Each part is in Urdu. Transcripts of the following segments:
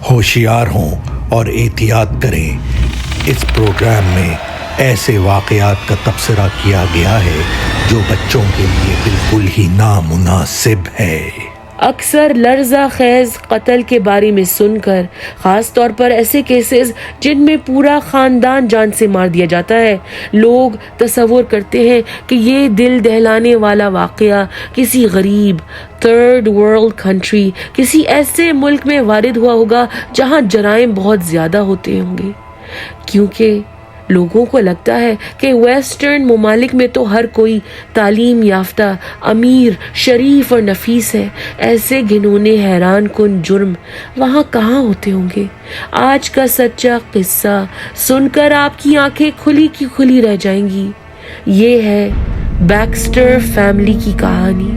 ہوشیار ہوں اور احتیاط کریں۔ اس پروگرام میں ایسے واقعات کا تبصرہ کیا گیا ہے جو بچوں کے لیے بالکل ہی نامناسب ہے۔ اکثر لرزہ خیز قتل کے بارے میں سن کر، خاص طور پر ایسے کیسز جن میں پورا خاندان جان سے مار دیا جاتا ہے، لوگ تصور کرتے ہیں کہ یہ دل دہلانے والا واقعہ کسی غریب تھرڈ ورلڈ کنٹری، کسی ایسے ملک میں وارد ہوا ہوگا جہاں جرائم بہت زیادہ ہوتے ہوں گے، کیونکہ لوگوں کو لگتا ہے کہ ویسٹرن ممالک میں تو ہر کوئی تعلیم یافتہ، امیر، شریف اور نفیس ہے۔ ایسے گھنونے حیران کن جرم وہاں کہاں ہوتے ہوں گے؟ آج کا سچا قصہ سن کر آپ کی آنکھیں کھلی کی کھلی رہ جائیں گی۔ یہ ہے بیکسٹر فیملی کی کہانی۔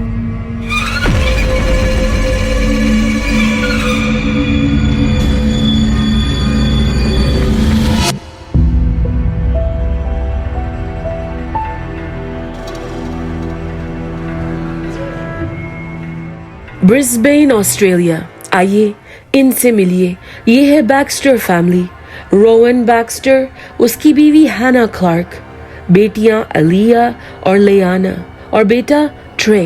Brisbane, Australia. آئیے ان سے ملیے۔ یہ ہے بیکسٹر فیملی۔ روون بیکسٹر، اس کی بیوی ہینا کلارک، بیٹیاں الیہ اور لیانا، اور بیٹا ٹرے۔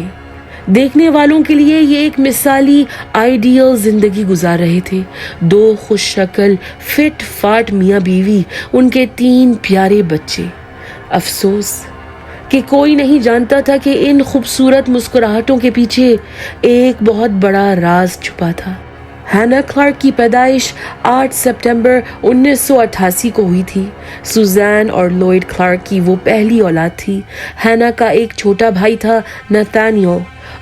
دیکھنے والوں کے لیے یہ ایک مثالی آئیڈیل زندگی گزار رہے تھے۔ دو خوش شکل فٹ فاٹ میاں بیوی، ان کے 3 پیارے بچے۔ افسوس کہ کوئی نہیں جانتا تھا کہ ان خوبصورت مسکراہٹوں کے پیچھے ایک بہت بڑا راز چھپا تھا۔ ہینا کلارک کی پیدائش 8 ستمبر 1988 کو ہوئی تھی۔ سوزان اور لوئڈ کلارک کی وہ پہلی اولاد تھی۔ ہینا کا ایک چھوٹا بھائی تھا، نتانیل۔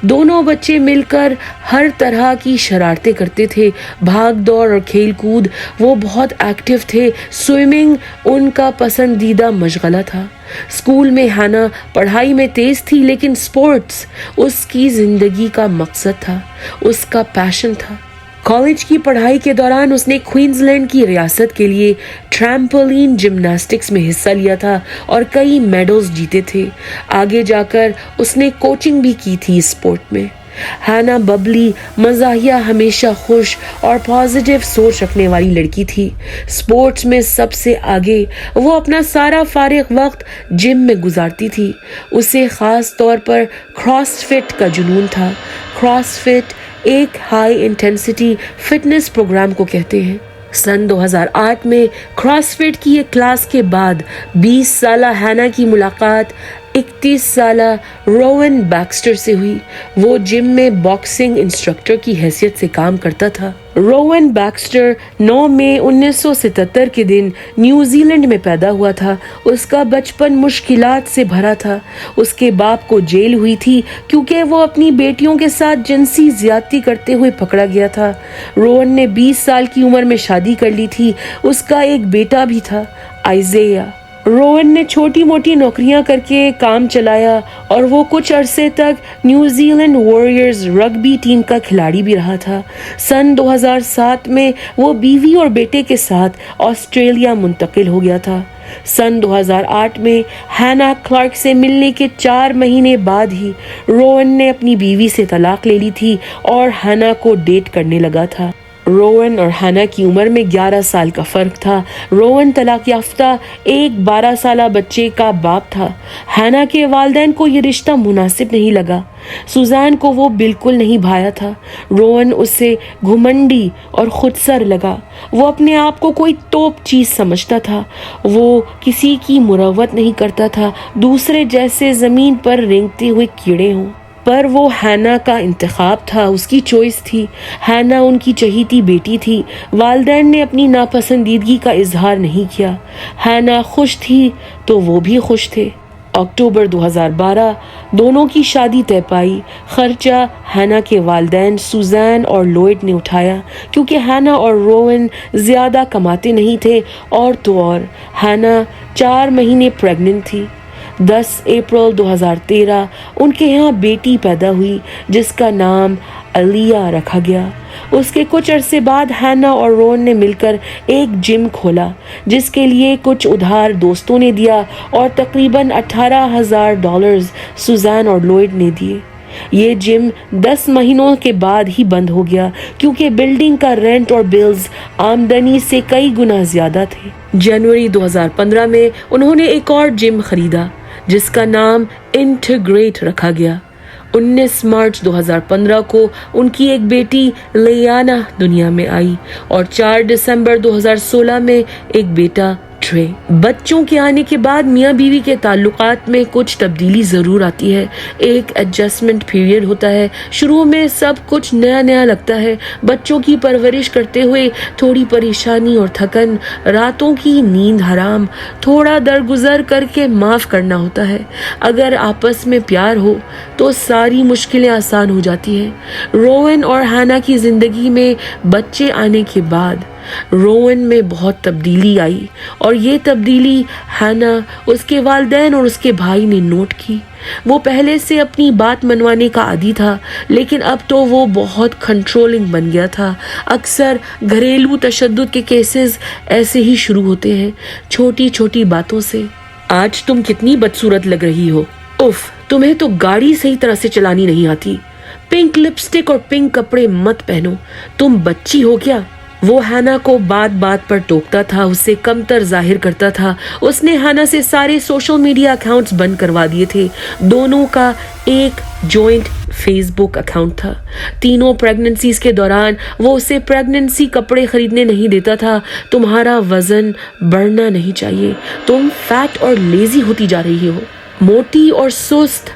دونوں بچے مل کر ہر طرح کی شرارتیں کرتے تھے، بھاگ دوڑ اور کھیل کود۔ وہ بہت ایکٹیو تھے۔ سوئمنگ ان کا پسندیدہ مشغلہ تھا۔ اسکول میں ہینا پڑھائی میں تیز تھی، لیکن سپورٹس اس کی زندگی کا مقصد تھا، اس کا پیشن تھا۔ کالج کی پڑھائی کے دوران اس نے کوئنز لینڈ کی ریاست کے لیے ٹریمپولین جمناسٹکس میں حصہ لیا تھا اور کئی میڈلز جیتے تھے۔ آگے جا کر اس نے کوچنگ بھی کی تھی اسپورٹ میں۔ ہینا ببلی، مزاحیہ، ہمیشہ خوش اور پازیٹیو سوچ رکھنے والی لڑکی تھی۔ اسپورٹس میں سب سے آگے۔ وہ اپنا سارا فارغ وقت جم میں گزارتی تھی۔ اسے خاص طور پر کراس فٹ کا جنون تھا۔ کراس فٹ ایک ہائی انٹینسٹی فٹنس پروگرام کو کہتے ہیں۔ سن 2008 میں کراس فٹ کی ایک کلاس کے بعد 20 سالہ ہینا کی ملاقات 31 سالہ روون بیکسٹر سے ہوئی۔ وہ جم میں باکسنگ انسٹرکٹر کی حیثیت سے کام کرتا تھا۔ روون بیکسٹر 9 مئی 1977 کے دن نیوزی لینڈ میں پیدا ہوا تھا۔ اس کا بچپن مشکلات سے بھرا تھا۔ اس کے باپ کو جیل ہوئی تھی کیونکہ وہ اپنی بیٹیوں کے ساتھ جنسی زیادتی کرتے ہوئے پکڑا گیا تھا۔ روون نے 20 سال کی عمر میں شادی کر لی تھی۔ اس کا ایک بیٹا بھی تھا، آئزیہ۔ روون نے چھوٹی موٹی نوکریاں کر کے کام چلایا اور وہ کچھ عرصے تک نیوزی لینڈ وارئرز رگبی ٹیم کا کھلاڑی بھی رہا تھا۔ سن 2007 میں وہ بیوی اور بیٹے کے ساتھ آسٹریلیا منتقل ہو گیا تھا۔ سن 2008 میں ہینا کلارک سے ملنے کے 4 مہینے بعد ہی روون نے اپنی بیوی سے طلاق لے لی تھی اور ہینا کو ڈیٹ کرنے لگا تھا۔ روون اور ہینا کی عمر میں 11 سال کا فرق تھا۔ روون طلاق یافتہ ایک 12 سالہ بچے کا باپ تھا۔ ہینا کے والدین کو یہ رشتہ مناسب نہیں لگا۔ سوزان کو وہ بالکل نہیں بھایا تھا۔ روون اسے گھمنڈی اور خودسر لگا۔ وہ اپنے آپ کو کوئی توپ چیز سمجھتا تھا۔ وہ کسی کی مروت نہیں کرتا تھا، دوسرے جیسے زمین پر رینگتے ہوئے کیڑے ہوں۔ پر وہ ہینا کا انتخاب تھا، اس کی چوائس تھی۔ ہینا ان کی چہیتی بیٹی تھی۔ والدین نے اپنی ناپسندیدگی کا اظہار نہیں کیا۔ ہینا خوش تھی تو وہ بھی خوش تھے۔ اکتوبر 2012 دونوں کی شادی طے پائی۔ خرچہ ہینا کے والدین سوزان اور لوئڈ نے اٹھایا کیونکہ ہینا اور روون زیادہ کماتے نہیں تھے، اور تو اور ہینا 4 مہینے پریگننٹ تھی۔ 10 اپریل 2013 ان کے یہاں بیٹی پیدا ہوئی جس کا نام الیہ رکھا گیا۔ اس کے کچھ عرصے بعد ہینا اور روون نے مل کر ایک جم کھولا جس کے لیے کچھ ادھار دوستوں نے دیا اور تقریباً $18,000 سوزان اور لوئڈ نے دیے۔ یہ جم 10 مہینوں کے بعد ہی بند ہو گیا کیونکہ بلڈنگ کا رینٹ اور بلز آمدنی سے کئی گنا زیادہ تھے۔ جنوری 2015 میں انہوں نے ایک اور جم خریدا جس کا نام انٹیگریٹ رکھا گیا۔ 19 مارچ 2015 کو ان کی ایک بیٹی لیانا دنیا میں آئی اور 4 دسمبر 2016 میں ایک بیٹا ٹرے۔ بچوں کے آنے کے بعد میاں بیوی کے تعلقات میں کچھ تبدیلی ضرور آتی ہے، ایک ایڈجسٹمنٹ پیریڈ ہوتا ہے۔ شروع میں سب کچھ نیا نیا لگتا ہے، بچوں کی پرورش کرتے ہوئے تھوڑی پریشانی اور تھکن، راتوں کی نیند حرام، تھوڑا درگزر کر کے معاف کرنا ہوتا ہے۔ اگر آپس میں پیار ہو تو ساری مشکلیں آسان ہو جاتی ہیں۔ روون اور ہانا کی زندگی میں بچے آنے کے بعد روون میں بہت تبدیلی آئی اور یہ تبدیلی ہانا، اس کے والدین اور اس کے بھائی نے نوٹ کی۔ وہ پہلے سے اپنی بات منوانے کا عادی تھا لیکن اب تو وہ بہت کنٹرولنگ بن گیا تھا۔ اکثر گھریلو تشدد کے کیسز ایسے ہی شروع ہوتے ہیں، چھوٹی چھوٹی باتوں سے۔ آج تم کتنی بدصورت لگ رہی ہو، اف تمہیں تو گاڑی صحیح طرح سے چلانی نہیں آتی، پنک لپسٹک اور پنک کپڑے مت پہنو، تم بچی ہو کیا؟ وہ ہانا کو بات بات پر ٹوکتا تھا، اسے کمتر ظاہر کرتا تھا۔ اس نے ہانا سے سارے سوشل میڈیا اکاؤنٹس بند کروا دیے تھے۔ دونوں کا ایک جوائنٹ فیس بک اکاؤنٹ تھا۔ تینوں پریگننسیز کے دوران وہ اسے پریگننسی کپڑے خریدنے نہیں دیتا تھا۔ تمہارا وزن بڑھنا نہیں چاہیے، تم فیٹ اور لیزی ہوتی جا رہی ہو۔ موٹی اور سست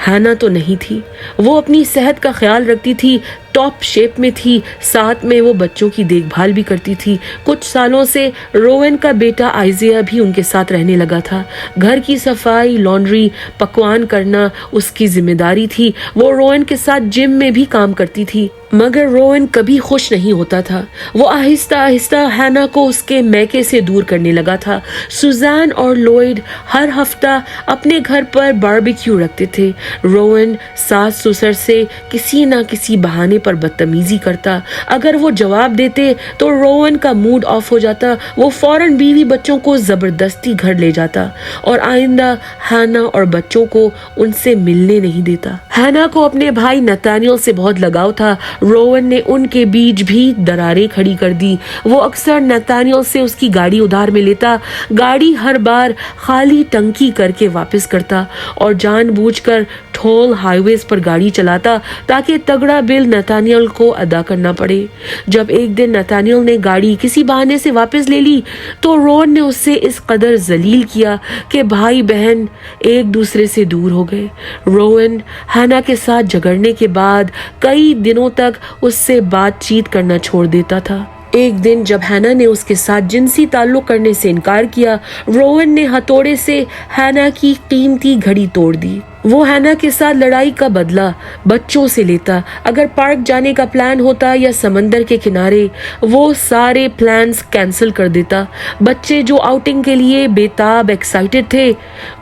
ہانا تو نہیں تھی، وہ اپنی صحت کا خیال رکھتی تھی، ٹاپ شیپ میں تھی، ساتھ میں وہ بچوں کی دیکھ بھال بھی کرتی تھی۔ کچھ سالوں سے روون کا بیٹا آئزیا بھی ان کے ساتھ رہنے لگا تھا۔ گھر کی صفائی، لانڈری، پکوان کرنا اس کی ذمہ داری تھی۔ وہ روون کے ساتھ جم میں بھی کام کرتی تھی مگر روون کبھی خوش نہیں ہوتا تھا۔ وہ آہستہ آہستہ ہانا کو اس کے میکے سے دور کرنے لگا تھا۔ سوزان اور لوئڈ ہر ہفتہ اپنے گھر پر باربیکیو رکھتے تھے۔ روون ساس سسر سے کسی نہ کسی بہانے پر بدتمیزی کرتا۔ اگر وہ جواب دیتے تو روون کا موڈ آف ہو جاتا۔ وہ فوراً بیوی بچوں کو زبردستی گھر لے جاتا اور آئندہ ہانا اور بچوں کو ان سے ملنے نہیں دیتا۔ ہانا کو اپنے بھائی نتانیل سے بہت لگاؤ تھا۔ روون نے ان کے بیچ بھی دراریں کھڑی کر دی۔ وہ اکثر نتانیل سے اس کی گاڑی ادھار میں لیتا، گاڑی ہر بار خالی ٹنکی کر کے واپس کرتا اور جان بوجھ کر ٹول ہائی ویز پر گاڑی چلاتا تاکہ تگڑا بل نتانیل کو ادا کرنا پڑے۔ جب ایک دن نتانیل نے گاڑی کسی بہانے سے واپس لے لی تو روون نے اسے اس قدر ذلیل کیا کہ بھائی بہن ایک دوسرے سے دور ہو گئے۔ روون ہانا کے ساتھ جھگڑنے کے بعد کئی دنوں تک اس سے بات چیت کرنا چھوڑ دیتا تھا۔ ایک دن جب ہانا نے اس کے ساتھ جنسی تعلق کرنے سے انکار کیا، روون نے ہتھوڑے سے ہانا کی قیمتی گھڑی توڑ دی۔ وہ ہانا کے ساتھ لڑائی کا بدلہ بچوں سے لیتا۔ اگر پارک جانے کا پلان ہوتا یا سمندر کے کنارے، وہ سارے پلانز کینسل کر دیتا۔ بچے جو آؤٹنگ کے لیے بےتاب ایکسائٹڈ تھے،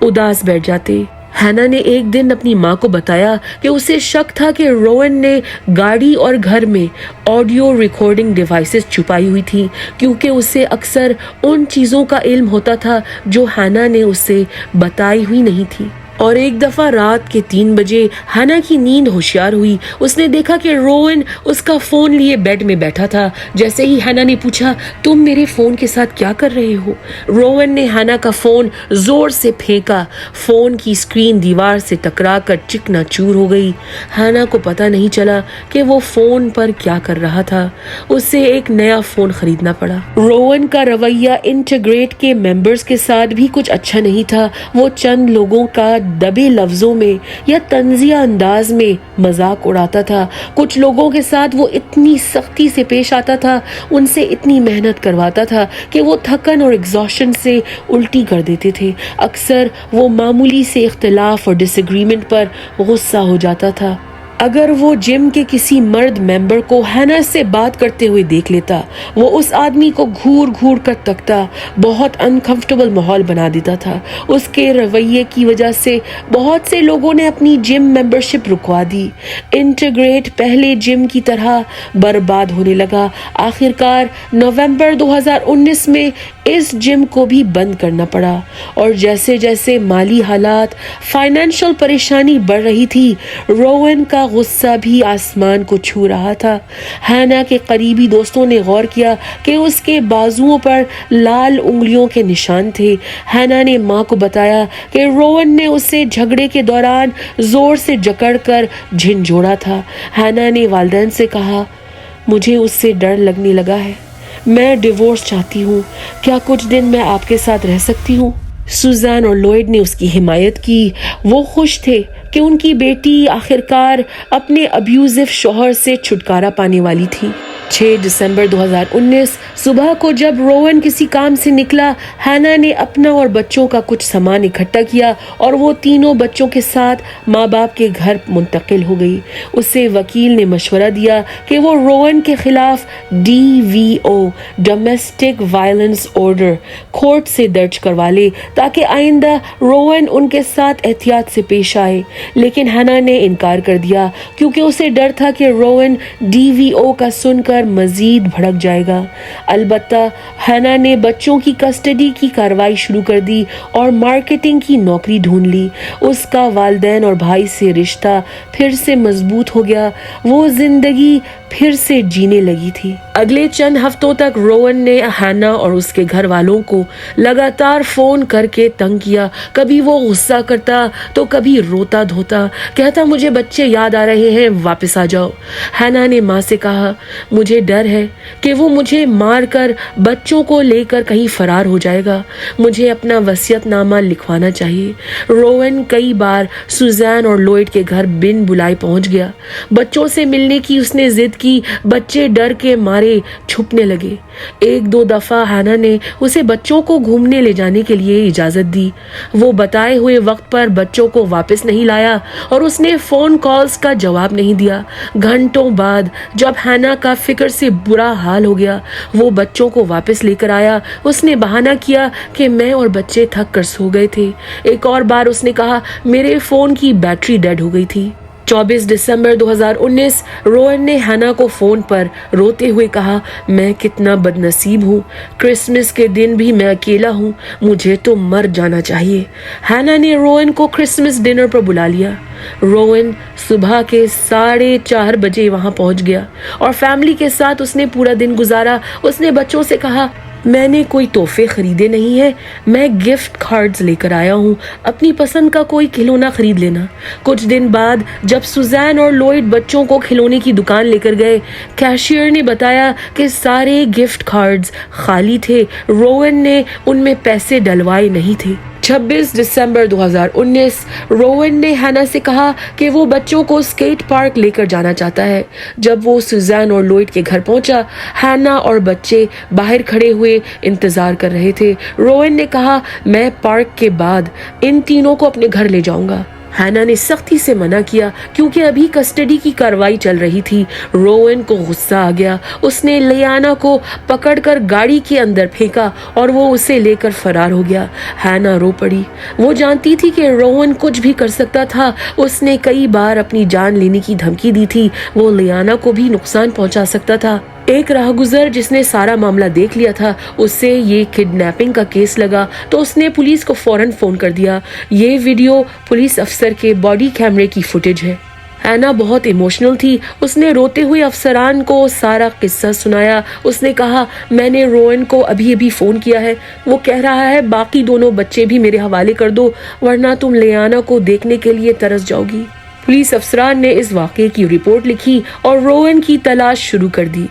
اداس بیٹھ جاتے۔ ہانا نے ایک دن اپنی ماں کو بتایا کہ اسے شک تھا کہ روون نے گاڑی اور گھر میں آڈیو ریکارڈنگ ڈیوائسز چھپائی ہوئی تھی کیونکہ اسے اکثر ان چیزوں کا علم ہوتا تھا جو ہانا نے اسے بتائی ہوئی نہیں تھی۔ اور ایک دفعہ رات کے 3 بجے ہانا کی نیند ہوشیار ہوئی۔ اس نے دیکھا کہ روون اس کا فون لیے بیڈ میں بیٹھا تھا۔ جیسے ہی ہانا نے پوچھا، تم میرے فون کے ساتھ کیا کر رہے ہو؟ روون نے ہانا کا فون زور سے پھینکا۔ فون کی اسکرین دیوار سے ٹکرا کر چکنا چور ہو گئی۔ ہانا کو پتہ نہیں چلا کہ وہ فون پر کیا کر رہا تھا۔ اسے ایک نیا فون خریدنا پڑا۔ روون کا رویہ انٹیگریٹ کے ممبرز کے ساتھ بھی کچھ اچھا نہیں تھا۔ وہ چند لوگوں کا دبے لفظوں میں یا طنزیہ انداز میں مذاق اڑاتا تھا۔ کچھ لوگوں کے ساتھ وہ اتنی سختی سے پیش آتا تھا، ان سے اتنی محنت کرواتا تھا کہ وہ تھکن اور ایگزاسشن سے الٹی کر دیتے تھے۔ اکثر وہ معمولی سے اختلاف اور ڈس ایگریمنٹ پر غصہ ہو جاتا تھا۔ اگر وہ جم کے کسی مرد ممبر کو ہانا سے بات کرتے ہوئے دیکھ لیتا، وہ اس آدمی کو گھور گھور کر تکتا، بہت انکمفرٹیبل ماحول بنا دیتا تھا۔ اس کے رویے کی وجہ سے بہت سے لوگوں نے اپنی جم ممبرشپ رکوا دی۔ انٹیگریٹ پہلے جم کی طرح برباد ہونے لگا۔ آخرکار نومبر 2019 میں اس جم کو بھی بند کرنا پڑا، اور جیسے جیسے مالی حالات، فائنینشل پریشانی بڑھ رہی تھی، روون کا غصہ بھی آسمان کو چھو رہا تھا۔ ہینا کے قریبی دوستوں نے غور کیا کہ اس کے بازوؤں پر لال انگلیوں کے نشان تھے۔ ہینا نے ماں کو بتایا کہ روون نے اسے جھگڑے کے دوران زور سے جکڑ کر جھنجھوڑا تھا۔ ہینا نے والدین سے کہا، مجھے اس سے ڈر لگنے لگا ہے، میں ڈیورس چاہتی ہوں، کیا کچھ دن میں آپ کے ساتھ رہ سکتی ہوں؟ سوزان اور لوئڈ نے اس کی حمایت کی۔ وہ خوش تھے کہ ان کی بیٹی آخرکار اپنے ابیوزو شوہر سے چھٹکارا پانے والی تھی۔ 6 دسمبر 2019 صبح کو جب روون کسی کام سے نکلا، ہینا نے اپنا اور بچوں کا کچھ سامان اکٹھا کیا اور وہ تینوں بچوں کے ساتھ ماں باپ کے گھر منتقل ہو گئی۔ اسے وکیل نے مشورہ دیا کہ وہ روون کے خلاف DVO domestic violence order court سے درج کروا لے تاکہ آئندہ روون ان کے ساتھ احتیاط سے پیش آئے، لیکن ہینا نے انکار کر دیا کیونکہ اسے ڈر تھا کہ روون DVO کا سن کر مزید بھڑک جائے گا۔ البتہ ہینا نے بچوں کی کسٹڈی کی کارروائی شروع کر دی اور مارکیٹنگ کی نوکری ڈھونڈ لی۔ اس کا والدین اور بھائی سے رشتہ پھر سے مضبوط ہو گیا، وہ زندگی پھر سے جینے لگی تھی۔ اگلے چند ہفتوں تک روون نے ہینا اور اس کے گھر والوں کو لگاتار فون کر کے تنگ کیا۔ کبھی وہ غصہ کرتا تو کبھی روتا دھوتا، کہتا مجھے بچے یاد آ رہے ہیں، واپس آ جاؤ۔ ہینا نے ماں سے کہا، مجھے ڈر ہے کہ وہ مجھے مار کر بچوں کو لے کر کہیں فرار ہو جائے گا، مجھے اپنا وصیت نامہ لکھوانا چاہیے۔ روون کئی بار سوزان اور لوئڈ کے گھر بن بلائے پہنچ گیا۔ بچوں سے ملنے کی اس نے ضد کی، بچے ڈر کے مارے چھپنے لگے۔ 1-2 دفعہ ہینا نے اسے بچوں کو گھومنے لے جانے کے لیے اجازت دی۔ وہ بتائے ہوئے وقت پر بچوں کو واپس نہیں لایا اور اس نے فون کالز کا جواب نہیں دیا۔ گھنٹوں بعد جب ہینا کا فکر سے برا حال ہو گیا، وہ بچوں کو واپس لے کر آیا۔ اس نے بہانہ کیا کہ میں اور بچے تھک کر سو گئے تھے۔ ایک اور بار اس نے کہا میرے فون کی بیٹری ڈیڈ ہو گئی تھی۔ 24 دسمبر 2019 روون نے ہینا کو فون پر روتے ہوئے کہا، میں کتنا بد نصیب ہوں، کرسمس کے دن بھی میں اکیلا ہوں، مجھے تو مر جانا چاہیے۔ ہینا نے روون کو کرسمس ڈنر پر بلا لیا۔ روون صبح کے 4:30 بجے وہاں پہنچ گیا اور فیملی کے ساتھ اس نے پورا دن گزارا۔ اس نے بچوں سے کہا، میں نے کوئی تحفے خریدے نہیں ہیں، میں گفٹ کارڈز لے کر آیا ہوں، اپنی پسند کا کوئی کھلونا خرید لینا۔ کچھ دن بعد جب سوزان اور لوئڈ بچوں کو کھلونے کی دکان لے کر گئے، کیشیئر نے بتایا کہ سارے گفٹ کارڈز خالی تھے، روون نے ان میں پیسے ڈلوائے نہیں تھے۔ 26 دسمبر 2019 روون نے ہینا سے کہا کہ وہ بچوں کو اسکیٹ پارک لے کر جانا چاہتا ہے۔ جب وہ سوزان اور لوئڈ کے گھر پہنچا، ہینا اور بچے باہر کھڑے ہوئے انتظار کر رہے تھے۔ روون نے کہا، میں پارک کے بعد ان تینوں کو اپنے گھر لے جاؤں گا۔ ہینا نے سختی سے منع کیا کیونکہ ابھی کسٹڈی کی کارروائی چل رہی تھی۔ روون کو غصہ آ گیا، اس نے لیانا کو پکڑ کر گاڑی کے اندر پھینکا اور وہ اسے لے کر فرار ہو گیا۔ ہینا رو پڑی، وہ جانتی تھی کہ روون کچھ بھی کر سکتا تھا، اس نے کئی بار اپنی جان لینے کی دھمکی دی تھی، وہ لیانا کو بھی نقصان پہنچا سکتا تھا۔ ایک راہ گزر جس نے سارا معاملہ دیکھ لیا تھا، اس سے یہ کڈنیپنگ کا کیس لگا تو اس نے پولیس کو فوراً فون کر دیا۔ یہ ویڈیو پولیس افسر کے باڈی کیمرے کی فوٹیج ہے۔ ہینا بہت ایموشنل تھی، اس نے روتے ہوئے افسران کو سارا قصہ سنایا۔ اس نے کہا، میں نے روون کو ابھی فون کیا ہے، وہ کہہ رہا ہے باقی دونوں بچے بھی میرے حوالے کر دو ورنہ تم لیانا کو دیکھنے کے لیے ترس جاؤ گی۔ پولیس افسران نے اس واقعے کی رپورٹ لکھی اور روون کی تلاش شروع کر دی۔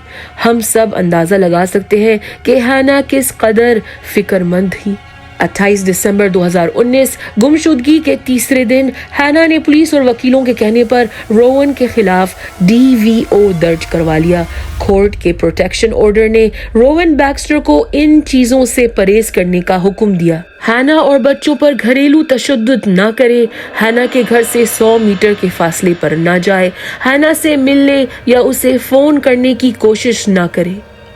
ہم سب اندازہ لگا سکتے ہیں کہ ہینا کس قدر فکر مند تھی۔ 28 دسمبر 2019 گمشدگی کے تیسرے دن ہینا نے پولیس اور وکیلوں کے کہنے پر روون کے خلاف DVO درج کروا لیا۔ کورٹ کے پروٹیکشن آرڈر نے روون بیکسٹر کو ان چیزوں سے پرہیز کرنے کا حکم دیا۔ ہینا اور بچوں پر گھریلو تشدد نہ کرے، ہینا کے گھر سے 100 میٹر کے فاصلے پر نہ جائے، ہینا سے ملنے یا اسے فون کرنے کی کوشش نہ کرے۔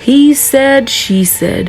He said, she said।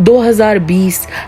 2020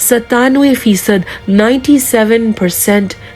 97% 97%